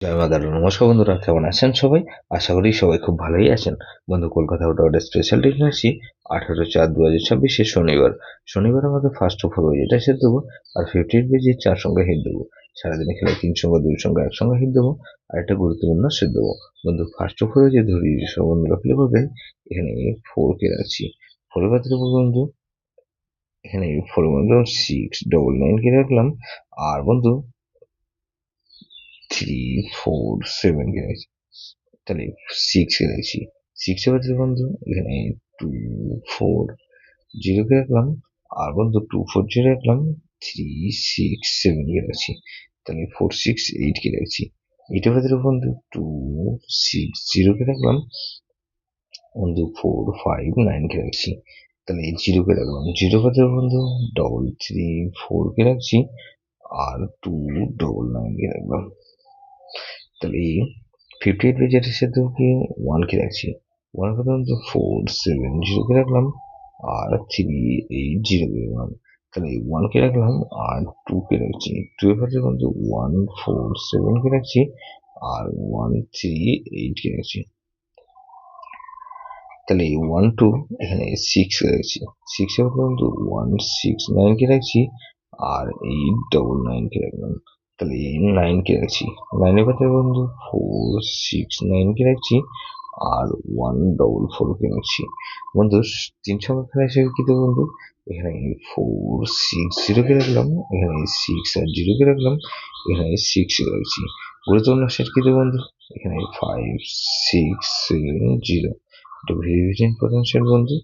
জয় মা দাদা, নমস্কার বন্ধুরা, কেমন আছেন সবাই? আশা করি সবাই খুব ভালোই আছেন। বন্ধু, কলকাতা ওটা স্পেশাল ট্রেন আসছি 18/4/2026 শনিবার। শনিবার আমাদের ফার্স্ট অফ অল যেটা সেট দেবো, আর 58 পেজে 4 সংখ্যা হিট দেবো। সারাদিনে খেলে 3 সংখ্যা 2 সংখ্যা 1 সংখ্যা হিট দেবো, আর একটা গুরুত্বপূর্ণ সেট দেবো। বন্ধু, ফার্স্ট অফ অল যে ধরি সব বন্ধুরা ফেলে করবেন, এখানে 4 কে রাখছি। 4 এর পাত্রে বন্ধু, এখানে 4 এর মধ্যে 699 কে রাখলাম। আর বন্ধু 3 4 7 কে রাখছি। তাহলে 6 এ রাখছি। 6 এর পাত্রে বন্ধু এখানে 2 4 0 কে রাখলাম। আর বন্ধু 2 4 0 রাখলাম। 3 6 7 কে রাখছি। তাহলে 4 6 8 কে রাখছি। 8 এর পাত্রে বন্ধু 2 6 0 কে রাখলাম। বন্ধু 4 5 9 কে রাখছি। তাহলে 0 কে রাখলাম। 0 পাত্রে বন্ধু 3 3 4 কে রাখছি। আর 2 9 কে রাখলাম। তাহলে 58 পেজের সাথে কি 1 কে রাখছি। 1 কথা বলতে 4 7 0 কে রাখলাম। আর 3 8 0 কে রাখলাম। তাহলে 1 কে রাখলাম আর 2 কে রাখছি। 2 এর পাশে বন্ধু 1 4 7 কে রাখছি। আর 1 3 8 কে রাখছি। তাহলে 1 2 এখানে 6 কে রাখছি। 6 এর পাশে বন্ধু 1 6 9 কে রাখছি। আর 8 9 কে রাখলাম। তাহলে 9 কে রাখছি। 9 এর পাশে বন্ধু 4 6 9 কে রাখছি। আর 1 4 4 কে রাখছি। বন্ধু, 3 সংখ্যা খেলা হিসেবে কি দেবো বন্ধু? এখানে 4 6 0 কে রাখলাম। এখানে 6 আর 0 কে রাখলাম। এখানে 6 কে রাখছি। গুরুত্বপূর্ণ সেট কি দেবো বন্ধু? এখানে 5 6 7 0। এটা ভেরি ভেরি ইম্পর্টেন্ট সেট বন্ধু।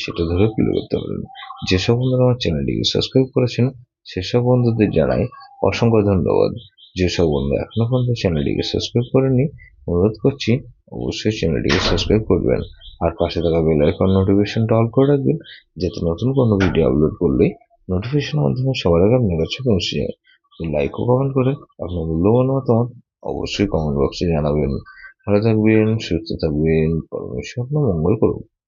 সেটা ধরে প্লে করতে পারবেন। যেসব বন্ধুরা আমার চ্যানেলটিকে সাবস্ক্রাইব করেছেন, সেসব বন্ধুদের জানাই অসংখ্য ধন্যবাদ। যেসব বন্ধু এখনো পর্যন্ত চ্যানেলটিকে সাবস্ক্রাইব করেননি, অনুরোধ করছি অবশ্যই চ্যানেলটিকে সাবস্ক্রাইব করবেন। আর পাশে থাকা বেল আইকন নোটিফিকেশনটা অল করে রাখবেন, যাতে নতুন কোনো ভিডিও আপলোড করলে নোটিফিকেশনের মাধ্যমে সবার আগে আপনার কাছে পৌঁছে যায়। লাইক ও কমেন্ট করে আপনার মূল্যবান মতামত অবশ্যই কমেন্ট বক্সে জানাবেন। ভালো থাকবেন, সুস্থ থাকবেন, পরমেশ্বর আপনার মঙ্গল করুন।